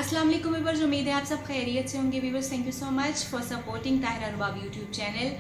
अस्सलाम वालेकुम व्यूअर्स, उम्मीद है आप सब खैरियत से होंगे। Viewers, thank you so much for supporting Tahira Rubab YouTube channel.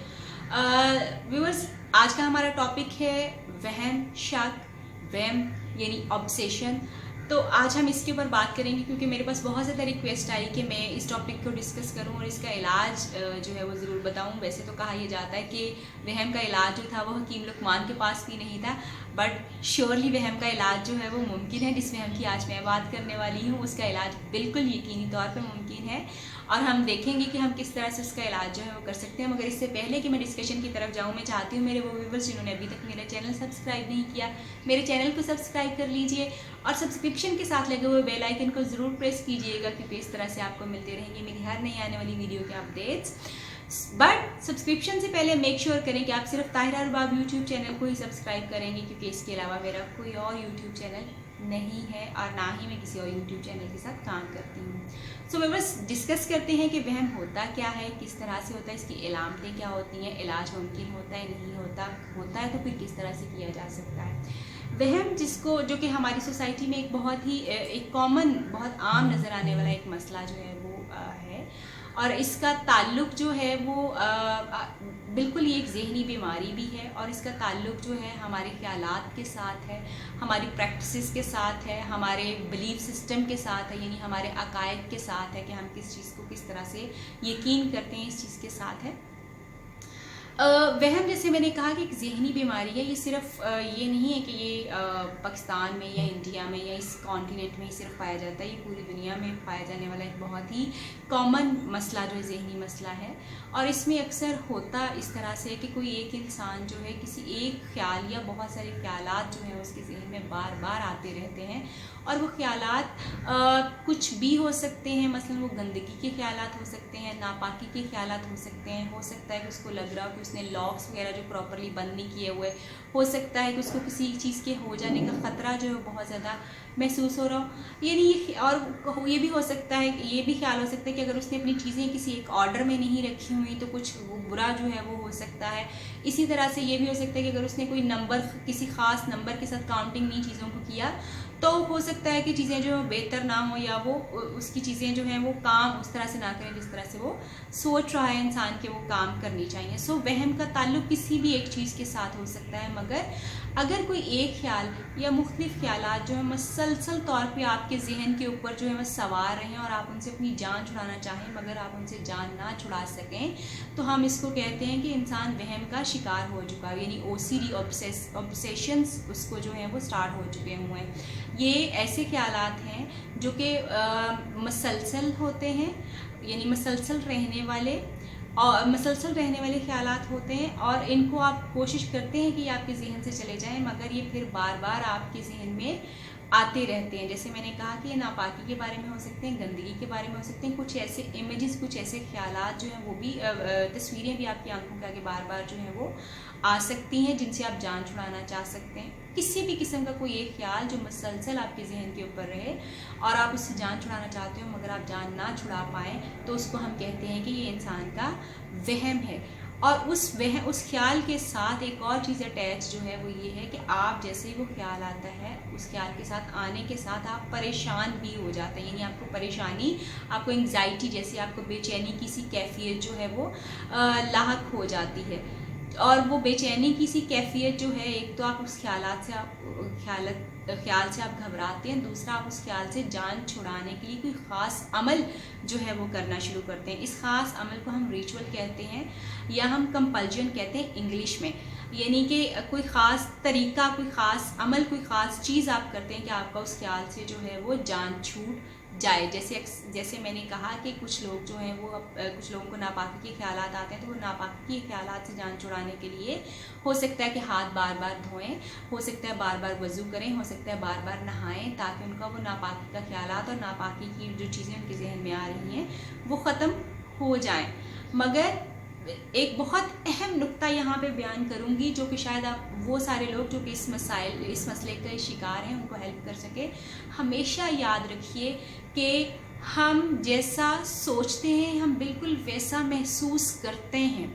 Viewers, आज का हमारा टॉपिक है वहम, शक, वहम यानी ऑब्सेशन। तो आज हम इसके ऊपर बात करेंगे क्योंकि मेरे पास बहुत ज़्यादा रिक्वेस्ट आई कि मैं इस टॉपिक को डिस्कस करूं और इसका इलाज जो है वो ज़रूर बताऊं। वैसे तो कहा यह जाता है कि वहम का इलाज जो था वो हकीम लुकमान के पास भी नहीं था, बट श्योरली वहम का इलाज जो है वो मुमकिन है। जिस वहम की आज मैं बात करने वाली हूँ उसका इलाज बिल्कुल यकीनी तौर पर मुमकिन है और हम देखेंगे कि हम किस तरह से उसका इलाज जो है वो कर सकते हैं। मगर इससे पहले कि मैं डिस्कशन की तरफ जाऊँ, मैं चाहती हूँ मेरे वो व्यूअर्स जिन्होंने अभी तक मेरा चैनल सब्सक्राइब नहीं किया, मेरे चैनल को सब्सक्राइब कर लीजिए और सब्सक्रिप्शन के साथ लगे हुए बेल आइकन को ज़रूर प्रेस कीजिएगा क्योंकि इस तरह से आपको मिलते रहेंगे मेरी हर नई आने वाली वीडियो के अपडेट्स। बट सब्सक्रिप्शन से पहले मेक श्योर करें कि आप सिर्फ ताहिरा रुबाब यूट्यूब चैनल को ही सब्सक्राइब करेंगे क्योंकि इसके अलावा मेरा कोई और यूट्यूब चैनल नहीं है और ना ही मैं किसी और यूट्यूब चैनल के साथ काम करती हूँ। सो मैं बस डिस्कस करते हैं कि वहम होता क्या है, किस तरह से होता है, इसकी इलामतें क्या होती हैं, इलाज मुमकिन होता है, नहीं होता, होता है तो फिर किस तरह से किया जा सकता है। वहम जिसको जो कि हमारी सोसाइटी में एक बहुत ही एक कॉमन, बहुत आम नज़र आने वाला एक मसला जो है वो है और इसका ताल्लुक जो है वो बिल्कुल ये एक ज़हनी बीमारी भी है और इसका ताल्लुक जो है हमारे ख्यालात के साथ है, हमारी प्रैक्टिसेस के साथ है, हमारे बिलीफ सिस्टम के साथ है, यानी हमारे अकायद के साथ है कि हम किस चीज़ को किस तरह से यकीन करते हैं, इस चीज़ के साथ है। वहम जैसे मैंने कहा कि एक ज़हनी बीमारी है। ये सिर्फ ये नहीं है कि ये पाकिस्तान में या इंडिया में या इस कॉन्टिनेंट में ही सिर्फ पाया जाता है, ये पूरी दुनिया में पाया जाने वाला एक बहुत ही कॉमन मसला जो है ज़हनी मसला है। और इसमें अक्सर होता इस तरह से है कि कोई एक इंसान जो है किसी एक ख्याल या बहुत सारे ख्यालात जो हैं उसके ज़हन में बार बार आते रहते हैं और वो ख्यालात कुछ भी हो सकते हैं। मसलन वो गंदगी के ख्यालात हो सकते हैं, नापाकी के ख्यालात हो सकते हैं, हो सकता है कि उसको लग रहा हो कि उसने लॉक्स वगैरह जो प्रॉपरली बंद नहीं किए हुए, हो सकता है कि उसको किसी चीज़ के हो जाने का ख़तरा जो है बहुत ज़्यादा महसूस हो रहा हो। यानी और ये भी हो सकता है, ये भी ख्याल हो सकता है कि अगर उसने अपनी चीज़ें किसी एक ऑर्डर में नहीं रखी हुई तो कुछ बुरा जो है वो हो सकता है। इसी तरह से ये भी हो सकता है कि अगर उसने कोई नंबर, किसी ख़ास नंबर के साथ काउंटिंग नहीं चीज़ों को किया तो हो सकता है कि चीज़ें जो बेहतर ना हो या वो उसकी चीज़ें जो हैं वो काम उस तरह से ना करें जिस तरह से वो सोच रहा है इंसान के वो काम करनी चाहिए। सो वहम का ताल्लुक किसी भी एक चीज़ के साथ हो सकता है, मगर अगर कोई एक ख्याल या मुख्तलिफ ख्यालात जो है मुसलसल तौर पे आपके जहन के ऊपर जो है वह सवार रहें और आप उनसे अपनी जान छुड़ाना चाहें मगर आप उनसे जान ना छुड़ा सकें तो हम इसको कहते हैं कि इंसान वहम का शिकार हो चुका है, यानी OCD ऑब्सेशंस उसको जो है वो स्टार्ट हो चुके हुए हैं। ये ऐसे ख्यालात हैं जो कि मसलसल होते हैं, यानी मसलसल रहने वाले ख्यालात होते हैं और इनको आप कोशिश करते हैं कि आपके जहन से चले जाएं मगर ये फिर बार बार आपके जहन में आते रहते हैं। जैसे मैंने कहा कि ये नापाकी के बारे में हो सकते हैं, गंदगी के बारे में हो सकते हैं, कुछ ऐसे इमेजेस, कुछ ऐसे ख्यालात जो हैं वो भी तस्वीरें भी आपकी आंखों के आगे बार बार जो है वो आ सकती हैं जिनसे आप जान छुड़ाना चाह सकते हैं। किसी भी किस्म का कोई एक ख्याल जो मुसलसल आपके जहन के ऊपर रहे और आप उससे जान छुड़ाना चाहते हो मगर आप जान ना छुड़ा पाएँ तो उसको हम कहते हैं कि ये इंसान का वहम है। और उस ख्याल के साथ एक और चीज़ अटैच जो है वो ये है कि आप जैसे ही वो ख्याल आता है उस ख्याल के साथ आने के साथ आप परेशान भी हो जाते हैं, यानी आपको परेशानी, आपको एंग्जाइटी जैसी, आपको बेचैनी की सी कैफियत जो है वो लाहक हो जाती है। और वो बेचैनी की सी कैफियत जो है, एक तो आप उस ख्याल से आप घबराते हैं, दूसरा आप उस ख्याल से जान छुड़ाने के लिए कोई ख़ास अमल जो है वो करना शुरू करते हैं। इस ख़ास अमल को हम रिचुअल कहते हैं या हम कंपल्जन कहते हैं इंग्लिश में, यानी कि कोई ख़ास तरीका, कोई ख़ास अमल, कोई ख़ास चीज़ आप करते हैं कि आपका उस ख्याल से जो है वो जान छूट जाए। जैसे मैंने कहा कि कुछ लोग जो हैं वो कुछ लोगों को नापाकी के ख्यालात आते हैं तो वो नापाकी के ख्यालात से जान छुड़ाने के लिए हो सकता है कि हाथ बार बार धोएं, हो सकता है बार बार वज़ू करें, हो सकता है बार बार नहाएं ताकि उनका वो नापाकी का ख्यालात और नापाकी की जो चीज़ें उनके जहन में आ रही हैं वो ख़त्म हो जाएं। मगर एक बहुत अहम नुक्ता यहाँ पे बयान करूँगी जो कि शायद आप वो सारे लोग जो कि इस मसले के शिकार हैं उनको हेल्प कर सके। हमेशा याद रखिए कि हम जैसा सोचते हैं हम बिल्कुल वैसा महसूस करते हैं,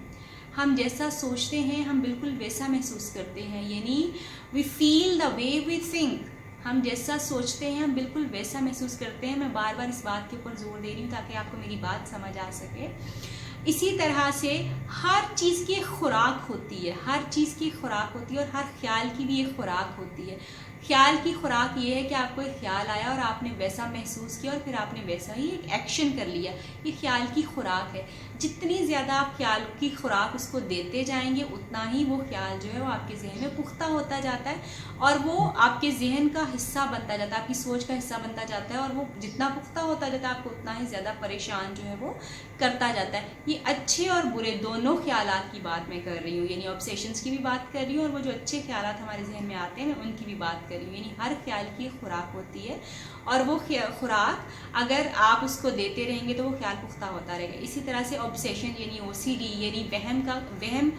हम जैसा सोचते हैं हम बिल्कुल वैसा महसूस करते हैं, यानी we feel the way we think. हम जैसा सोचते हैं हम बिल्कुल वैसा महसूस करते हैं। मैं बार बार इस बात के ऊपर जोर दे रही हूँ ताकि आपको मेरी बात समझ आ सके। इसी तरह से हर चीज़ की एक खुराक होती है, हर चीज़ की खुराक होती है और हर ख्याल की भी एक खुराक होती है। ख्याल की खुराक ये है कि आपको एक ख्याल आया और आपने वैसा महसूस किया और फिर आपने वैसा ही एक एक्शन कर लिया। ये ख्याल की खुराक है। जितनी ज़्यादा आप ख्याल की खुराक उसको देते जाएंगे उतना ही वो ख्याल जो है वो आपके जहन में पुख्ता होता जाता है और वो आपके जहन का हिस्सा बनता जाता है, आपकी सोच का हिस्सा बनता जाता है। और वो जितना पुख्ता होता जाता है आपको उतना ही ज़्यादा परेशान जो है वो करता जाता है। ये अच्छे और बुरे दोनों ख्यालात की बात मैं कर रही हूँ, यानी ऑब्सेशंस की भी बात कर रही हूँ और वो जो अच्छे ख्यालात हमारे जहन में आते हैं मैं उनकी भी बात कर रही हूँ। यानी हर ख्याल की खुराक होती है और वो खुराक अगर आप उसको देते रहेंगे तो वो ख्याल पुख्ता होता रहेगा। इसी तरह से ऑब्सेशन यानी OCD यानी वहम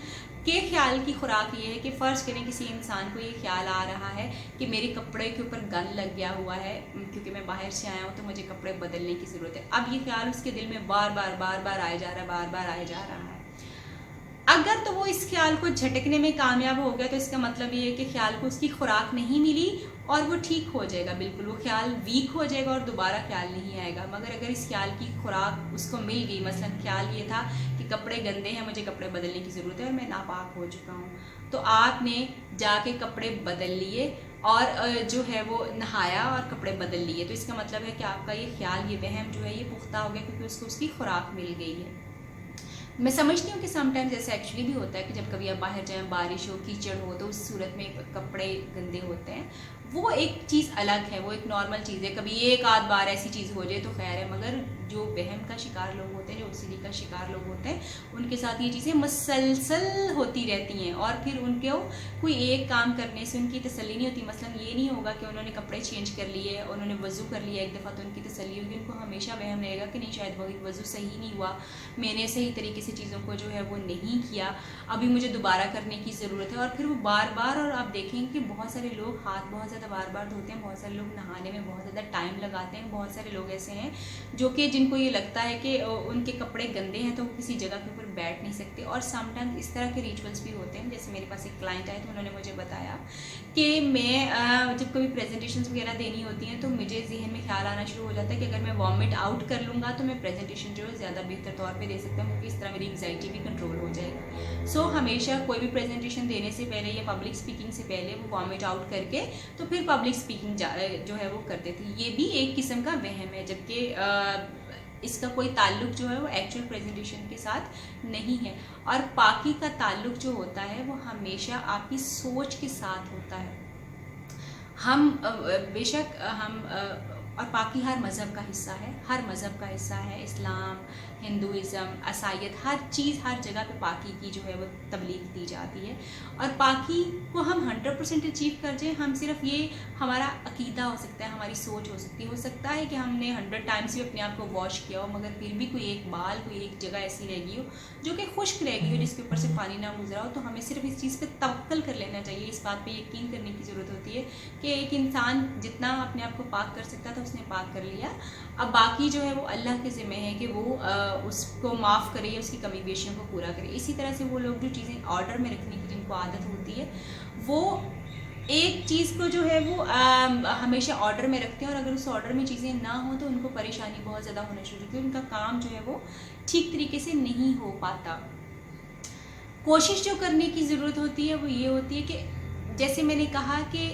के ख्याल की खुराक ये है कि फ़र्ज़ करें किसी इंसान को ये ख्याल आ रहा है कि मेरे कपड़े के ऊपर गंद लग गया हुआ है क्योंकि मैं बाहर से आया हूँ तो मुझे कपड़े बदलने की ज़रूरत है। अब ये ख्याल उसके दिल में बार बार आया जा रहा है, बार बार आया जा रहा है। अगर तो वो इस ख्याल को झटकने में कामयाब हो गया तो इसका मतलब ये है कि ख्याल को उसकी खुराक नहीं मिली और वो ठीक हो जाएगा, बिल्कुल वो ख्याल वीक हो जाएगा और दोबारा ख्याल नहीं आएगा। मगर अगर इस ख्याल की खुराक उसको मिल गई, मसलन ख्याल ये था कि कपड़े गंदे हैं, मुझे कपड़े बदलने की ज़रूरत है और मैं नापाक हो चुका हूँ, तो आपने जाके कपड़े बदल लिए और जो है वो नहाया और कपड़े बदल लिए, तो इसका मतलब है कि आपका ये ख्याल, ये वहम जो है ये पुख्ता हो गया क्योंकि उसको उसकी खुराक मिल गई है। मैं समझती हूँ कि समटाइम्स ऐसा एक्चुअली भी होता है कि जब कभी आप बाहर जाएं, बारिश हो, कीचड़ हो, तो उस सूरत में कपड़े गंदे होते हैं। वो एक चीज़ अलग है, वो एक नॉर्मल चीज़ है। कभी एक आध बार ऐसी चीज़ हो जाए तो खैर है, मगर जो वहम का शिकार लोग होते हैं, जो OCD का शिकार लोग होते हैं, उनके साथ ये चीज़ें मुसलसल होती रहती हैं और फिर उनको कोई एक काम करने से उनकी तसल्ली नहीं होती। मसलन ये नहीं होगा कि उन्होंने कपड़े चेंज कर लिए, उन्होंने वज़ू कर लिया एक दफ़ा तो उनकी तसल्ली होगी। उनको हमेशा वहम रहेगा कि नहीं, शायद वज़ू सही नहीं हुआ, मैंने सही तरीके से चीज़ों को जो है वो नहीं किया, अभी मुझे दोबारा करने की ज़रूरत है। और फिर वो बार बार, और आप देखेंगे कि बहुत सारे लोग हाथ बहुत ज़्यादा बार बार धोते हैं, बहुत सारे लोग नहाने में बहुत ज़्यादा टाइम लगाते हैं, बहुत सारे लोग ऐसे हैं जो कि जिनको ये लगता है कि उनके कपड़े गंदे हैं तो वो किसी जगह के ऊपर बैठ नहीं सकते। और समटाइम्स इस तरह के रिचुअल्स भी होते हैं। जैसे मेरे पास एक क्लाइंट आए तो उन्होंने मुझे बताया कि मैं जब कभी प्रेजेंटेशंस वगैरह देनी होती हैं तो मुझे जहन में ख्याल आना शुरू हो जाता है कि अगर मैं वॉमिट आउट कर लूँगा तो मैं प्रेजेंटेशन जो है ज़्यादा बेहतर तौर पे दे सकता हूँ, क्योंकि इस तरह मेरी एंग्जाइटी भी कंट्रोल हो जाएगी। सो हमेशा कोई भी प्रेजेंटेशन देने से पहले या पब्लिक स्पीकिंग से पहले वो वॉमिट आउट करके तो फिर पब्लिक स्पीकिंग जो है वो करते थे। ये भी एक किस्म का वहम है, जबकि इसका कोई ताल्लुक जो है वो एक्चुअल प्रेजेंटेशन के साथ नहीं है। और पाकी का ताल्लुक जो होता है वो हमेशा आपकी सोच के साथ होता है। हम बेशक हम और पाकी हर मज़हब का हिस्सा है, हर मज़हब का हिस्सा है। इस्लाम, हिंदुज़म, ईसाईयत, हर चीज़, हर जगह पे पाकी की जो है वो तबलीग दी जाती है। और पाकी को हम 100% अचीव कर जाए, हम सिर्फ ये हमारा अकीदा हो सकता है, हमारी सोच हो सकती है। हो सकता है कि हमने 100 टाइम्स भी अपने आप को वॉश किया हो मगर फिर भी कोई एक बाल, कोई एक जगह ऐसी रह गई हो जो कि खुश्क रह गई हो, जिसके ऊपर से पानी ना गुजरा हो, तो हमें सिर्फ इस चीज़ पर तवक्कल कर लेना चाहिए। इस बात पर यकीन करने की ज़रूरत होती है कि एक इंसान जितना अपने आप को पाक कर सकता था उसने पाक कर लिया। अब बाकी जो है वो अल्लाह के ज़िम्मे है कि वो उसको माफ़ करे, उसकी कमी बेशियों को पूरा करे। इसी तरह से वो लोग जो चीज़ें ऑर्डर में रखने की जिनको आदत होती है वो एक चीज़ को जो है वो हमेशा ऑर्डर में रखते हैं और अगर उस ऑर्डर में चीज़ें ना हो तो उनको परेशानी बहुत ज़्यादा होना शुरू होती है, उनका काम जो है वो ठीक तरीके से नहीं हो पाता। कोशिश जो करने की ज़रूरत होती है वो ये होती है कि जैसे मैंने कहा कि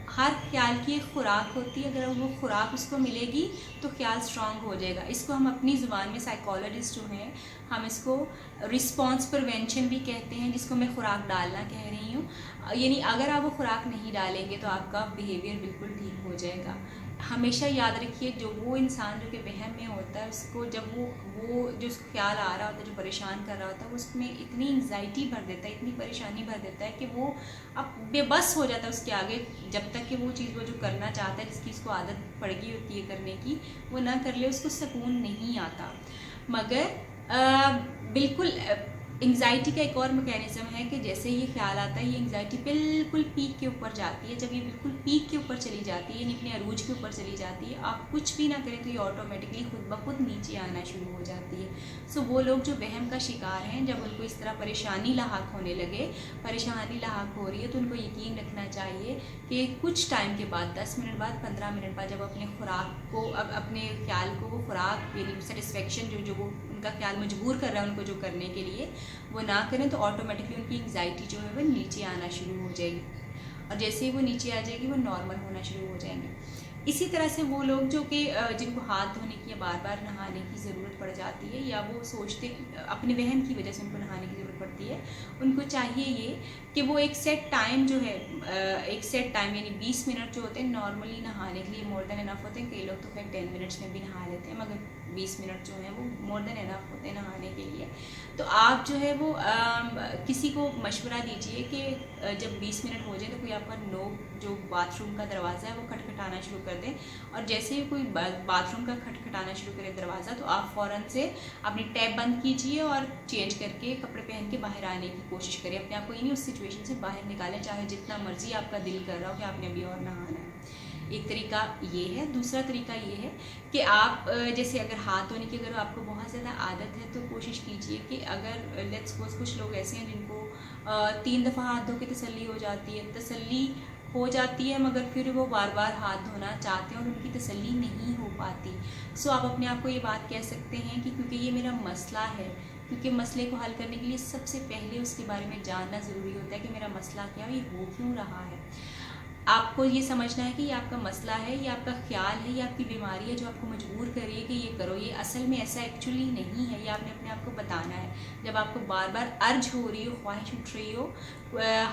हर ख्याल की एक खुराक होती है, अगर वो खुराक उसको मिलेगी तो ख्याल स्ट्रांग हो जाएगा। इसको हम अपनी ज़ुबान में, साइकोलॉजिस्ट जो हैं, हम इसको रिस्पॉन्स प्रिवेंशन भी कहते हैं, जिसको मैं खुराक डालना कह रही हूँ। यानी अगर आप वो खुराक नहीं डालेंगे तो आपका बिहेवियर बिल्कुल ठीक हो जाएगा। हमेशा याद रखिए, जो वो इंसान जो कि वहम में होता है, उसको जब वो जो उसको ख्याल आ रहा होता है, जो परेशान कर रहा होता है, उसमें इतनी एंग्जाइटी भर देता है, इतनी परेशानी भर देता है कि वो अब बेबस हो जाता है उसके आगे, जब तक कि वो चीज़ वो जो करना चाहता है, जिसकी उसको आदत पड़ गई होती है करने की, वो ना कर ले, उसको सुकून नहीं आता। मगर बिल्कुल एंग्जाइटी का एक और मैकेनिज्म है कि जैसे ये ख्याल आता है, ये एंग्जाइटी बिल्कुल पीक के ऊपर जाती है। जब ये बिल्कुल पीक के ऊपर चली जाती है, यानी अपने अरूज के ऊपर चली जाती है, आप कुछ भी ना करें तो ये ऑटोमेटिकली खुद ब खुद नीचे आना शुरू हो जाती है। सो वो लोग जो वहम का शिकार हैं, जब उनको इस तरह परेशानी लाहक होने लगे, परेशानी लाहक हो रही है, तो उनको यकीन रखना चाहिए कि कुछ टाइम के बाद, 10 मिनट बाद, 15 मिनट बाद, जब अपने खुराक को, अब अपने ख्याल को वो खुराक यानी सेटिस्फेक्शन जो वो उनका ख्याल मजबूर कर रहा है उनको जो करने के लिए, वो ना करें तो ऑटोमेटिकली उनकी एंग्जाइटी जो है वो नीचे आना शुरू हो जाएगी, और जैसे ही वो नीचे आ जाएगी वो नॉर्मल होना शुरू हो जाएंगे। इसी तरह से वो लोग जो कि जिनको हाथ धोने की या बार बार नहाने की ज़रूरत पड़ जाती है, या वो सोचते अपने वहम की वजह से उनको नहाने की ज़रूरत पड़ती है, उनको चाहिए ये कि वो एक सेट टाइम जो है, एक सेट टाइम यानी 20 मिनट जो होते हैं नॉर्मली नहाने के लिए मोर देन इनफ होते हैं। कई लोग तो फिर 10 मिनट्स में भी नहा लेते हैं, मगर 20 मिनट जो है वो मोर देन इनफ होते हैं नहाने के लिए। तो आप जो है वो किसी को मशवरा दीजिए कि जब 20 मिनट हो जाए तो कोई आपका नोक जो बाथरूम का दरवाज़ा है वो खटखटाना शुरू कर दें, और जैसे ही कोई बाथरूम का खटखटाना शुरू करे दरवाज़ा, तो आप फ़ौरन से अपनी टैप बंद कीजिए और चेंज करके कपड़े पहन के बाहर आने की कोशिश करें। अपने आप को इन्हीं उस सिचुएशन से बाहर निकालें, चाहे जितना मर्जी आपका दिल कर रहा हो कि आपने अभी और नहाना है। एक तरीका ये है। दूसरा तरीका ये है कि आप जैसे अगर हाथ धोने की अगर आपको बहुत ज़्यादा आदत है, तो कोशिश कीजिए कि अगर लेट्स सपोज कुछ लोग ऐसे हैं जिनको 3 दफ़ा हाथ धो के तसल्ली हो जाती है, मगर फिर वो बार बार हाथ धोना चाहते हैं और उनकी तसल्ली नहीं हो पाती। सो आप अपने आप को ये बात कह सकते हैं कि क्योंकि ये मेरा मसला है, क्योंकि मसले को हल करने के लिए सबसे पहले उसके बारे में जानना ज़रूरी होता है कि मेरा मसला क्या है, ये हो क्यों रहा है। आपको ये समझना है कि ये आपका मसला है, ये आपका ख्याल है, ये आपकी बीमारी है जो आपको मजबूर कर रही है कि ये करो। ये असल में ऐसा एक्चुअली नहीं है, ये आपने अपने आप को बताना है। जब आपको बार बार अर्ज हो रही हो, ख्वाहिश उठ रही हो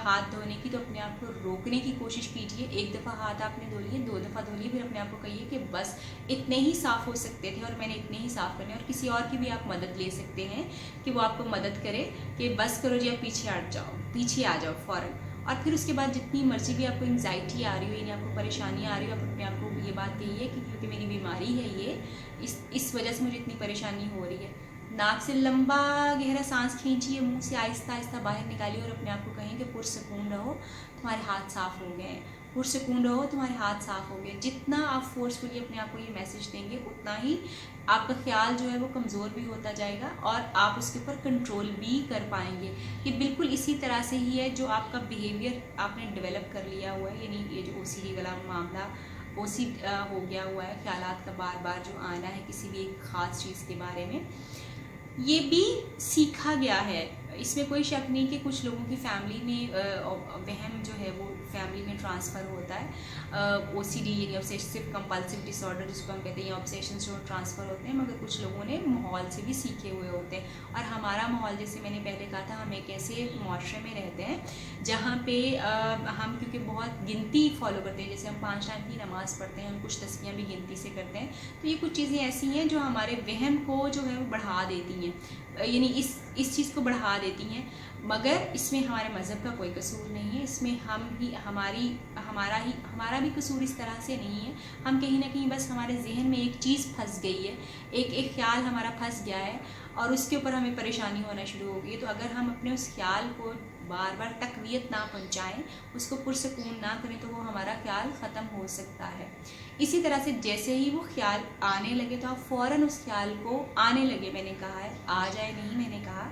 हाथ धोने की, तो अपने आप को रोकने की कोशिश कीजिए। 1 दफ़ा हाथ आपने धो लिए, 2 दफ़ा धो लिए, फिर अपने आप को कहिए कि बस इतने ही साफ़ हो सकते थे और मैंने इतने ही साफ़ करने, और किसी और की भी आप मदद ले सकते हैं कि वो आपको मदद करे कि बस करो जी, आप पीछे हट जाओ, पीछे आ जाओ फ़ौरन। और फिर उसके बाद जितनी मर्जी भी आपको एंग्जाइटी आ रही हो, यानी आपको परेशानी आ रही हो, आप अपने आप को ये बात कहिए कि क्योंकि मेरी बीमारी है ये, इस वजह से मुझे इतनी परेशानी हो रही है। नाक से लंबा गहरा सांस खींचिए, मुंह से आहिस्ता आहिस्ता बाहर निकालिए और अपने आप को कहें कि पुरसकून रहो, तुम्हारे हाथ साफ़ हो गए हैं, पुरसकून रहो, तुम्हारे हाथ साफ़ हो गए। जितना आप फोर्सफुली अपने आप को ये मैसेज देंगे, उतना ही आपका ख्याल जो है वो कमज़ोर भी होता जाएगा और आप उसके ऊपर कंट्रोल भी कर पाएंगे। ये बिल्कुल इसी तरह से ही है जो आपका बिहेवियर आपने डेवलप कर लिया हुआ है, यानी ये जो OCD वाला मामला हो गया हुआ है, ख्यालात का बार बार जो आना है किसी भी एक ख़ास चीज़ के बारे में, ये भी सीखा गया है। इसमें कोई शक नहीं कि कुछ लोगों की फैमिली में वहम जो है वो फैमिली में ट्रांसफ़र होता है। OCD यानी ऑब्सेसिव कंपल्सिव डिसऑर्डर जिसको हम कहते हैं, ऑब्सेशन जो ट्रांसफ़र होते हैं, मगर कुछ लोगों ने माहौल से भी सीखे हुए होते हैं। और हमारा माहौल, जैसे मैंने पहले कहा था, हम एक ऐसे मुआशरे में रहते हैं जहाँ पे हम क्योंकि बहुत गिनती फॉलो करते हैं, जैसे हम 5 टाइम की नमाज़ पढ़ते हैं, हम कुछ तस्बीहें भी गिनती से करते हैं, तो ये कुछ चीज़ें ऐसी हैं जो हमारे वहम को जो है वो बढ़ा देती हैं, यानी इस चीज़ को बढ़ा देती हैं। मगर इसमें हमारे मज़हब का कोई कसूर नहीं है, इसमें हमारा भी कसूर इस तरह से नहीं है। हम कहीं ना कहीं बस हमारे जहन में एक चीज़ फंस गई है, एक ख्याल हमारा फंस गया है और उसके ऊपर हमें परेशानी होना शुरू हो गई है। तो अगर हम अपने उस ख्याल को बार बार तकवीत ना पहुँचाएँ, उसको पुरसकून ना करें, तो वो हमारा ख्याल ख़त्म हो सकता है। इसी तरह से जैसे ही वो ख्याल आने लगे तो आप फ़ौरन उस ख्याल को आने लगे, मैंने कहा है आ जाए नहीं, मैंने कहा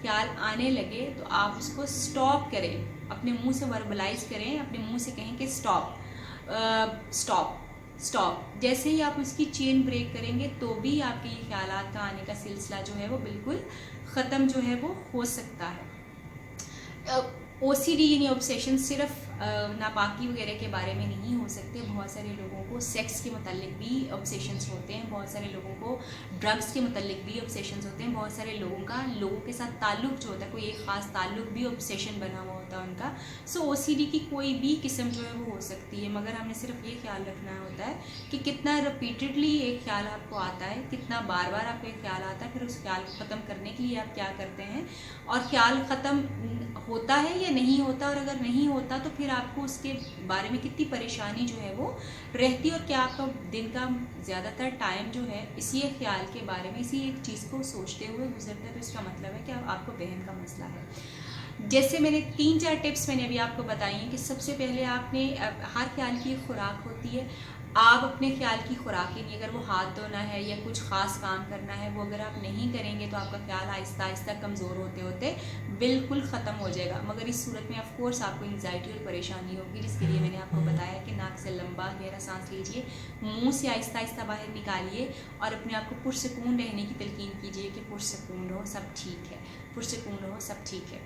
ख्याल आने लगे तो आप उसको स्टॉप करें, अपने मुंह से वर्बलाइज करें, अपने मुंह से कहें कि स्टॉप स्टॉप स्टॉप। जैसे ही आप उसकी चेन ब्रेक करेंगे तो भी आपके ये ख्यालात का आने का सिलसिला जो है वो बिल्कुल ख़त्म जो है वो हो सकता है। OCD यानी ऑब्सेशन सिर्फ नापाकी वगैरह के बारे में नहीं हो सकते। बहुत सारे लोगों को सेक्स के मतलब भी ऑब्सेशंस होते हैं, बहुत सारे लोगों को ड्रग्स के मतलब भी ऑब्सेशंस होते हैं, बहुत सारे लोगों का लोगों के साथ ताल्लुक़ जो होता है, कोई एक ख़ास ताल्लुक़ भी ऑब्सेशन बना हुआ होता है उनका। सो OCD की कोई भी किस्म जो है वो हो सकती है, मगर हमने सिर्फ ये ख्याल रखना होता है कि कितना रिपीटेडली एक ख्याल आपको आता है, कितना बार बार आपको एक ख्याल आता है, फिर उस ख्याल को ख़त्म करने के लिए आप क्या करते हैं, और ख्याल ख़त्म होता है या नहीं होता, और अगर नहीं होता तो फिर आपको उसके बारे में कितनी परेशानी जो है वो रहती है, और क्या आपका दिन का ज़्यादातर टाइम जो है इसी एक ख्याल के बारे में, इसी एक चीज़ को सोचते हुए गुजरता है। तो इसका मतलब है कि आपको वहम का मसला है। जैसे मैंने 3-4 टिप्स मैंने अभी आपको बताई हैं कि सबसे पहले आपने हर ख्याल की एक खुराक होती है, आप अपने ख्याल की खुराक ही नहीं, अगर वो हाथ धोना है या कुछ ख़ास काम करना है, वो अगर आप नहीं करेंगे तो आपका ख्याल आहिस्ता आहिस्ता कमज़ोर होते होते बिल्कुल ख़त्म हो जाएगा। मगर इस सूरत में ऑफ कोर्स आपको एंग्जाइटी और परेशानी होगी, जिसके लिए मैंने आपको बताया कि नाक से लंबा गहरा सांस लीजिए, मुंह से आहिस्ता आहिस्ता बाहर निकालिए, और अपने आप को पुरसकून रहने की तलकीन कीजिए कि पुरसकून रहो, सब ठीक है, पुरसकून रहो, सब ठीक है।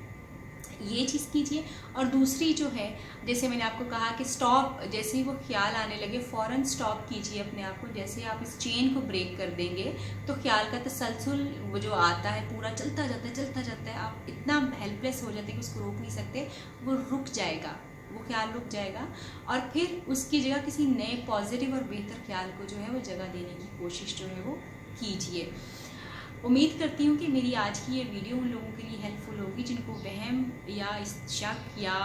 ये चीज़ कीजिए। और दूसरी जो है, जैसे मैंने आपको कहा कि स्टॉप, जैसे ही वो ख्याल आने लगे फ़ौरन स्टॉप कीजिए अपने आप को। जैसे आप इस चेन को ब्रेक कर देंगे तो ख्याल का तसलसल वो जो आता है पूरा चलता जाता है, चलता जाता है, आप इतना हेल्पलेस हो जाते हैं कि उसको रोक नहीं सकते, वो रुक जाएगा, वो ख्याल रुक जाएगा, और फिर उसकी जगह किसी नए पॉजिटिव और बेहतर ख्याल को जो है वो जगह देने की कोशिश जो है वो कीजिए। उम्मीद करती हूँ कि मेरी आज की ये वीडियो उन लोगों के लिए हेल्पफुल होगी जिनको वहम या शक या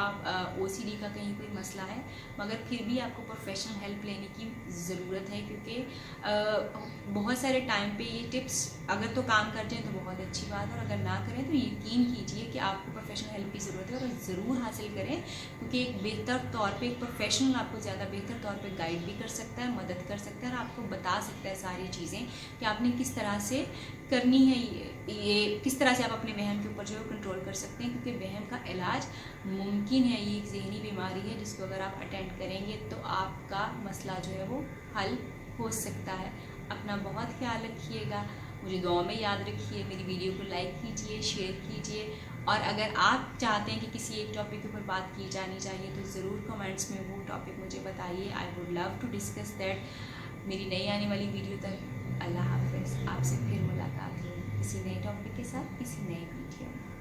OCD का कहीं कोई मसला है, मगर फिर भी आपको प्रोफेशनल हेल्प लेने की ज़रूरत है, क्योंकि बहुत सारे टाइम पे ये टिप्स अगर तो काम कर जाएँ तो बहुत अच्छी बात है, और अगर ना करें तो यकीन कीजिए कि आपको प्रोफेशनल हेल्प की ज़रूरत है, और ज़रूर हासिल करें, क्योंकि एक बेहतर तौर पर एक प्रोफेशनल आपको ज़्यादा बेहतर तौर पर गाइड भी कर सकता है, मदद कर सकता है, और आपको बता सकता है सारी चीज़ें कि आपने किस तरह से करनी है, ये किस तरह से आप अपने वहम के ऊपर जो है कंट्रोल कर सकते हैं, क्योंकि वहम का इलाज मुमकिन है। ये एक ज़हनी बीमारी है जिसको अगर आप अटेंड करेंगे तो आपका मसला जो है वो हल हो सकता है। अपना बहुत ख्याल रखिएगा, मुझे दुआ में याद रखिए, मेरी वीडियो को लाइक कीजिए, शेयर कीजिए, और अगर आप चाहते हैं कि किसी एक टॉपिक के ऊपर बात की जानी चाहिए तो ज़रूर कमेंट्स में वो टॉपिक मुझे बताइए। I would love to discuss that. मेरी नई आने वाली वीडियो तक अल्लाह हाफ़िज़। आपसे फिर मुलाकात होगी किसी नए टॉपिक के साथ, किसी नए वीडियो में।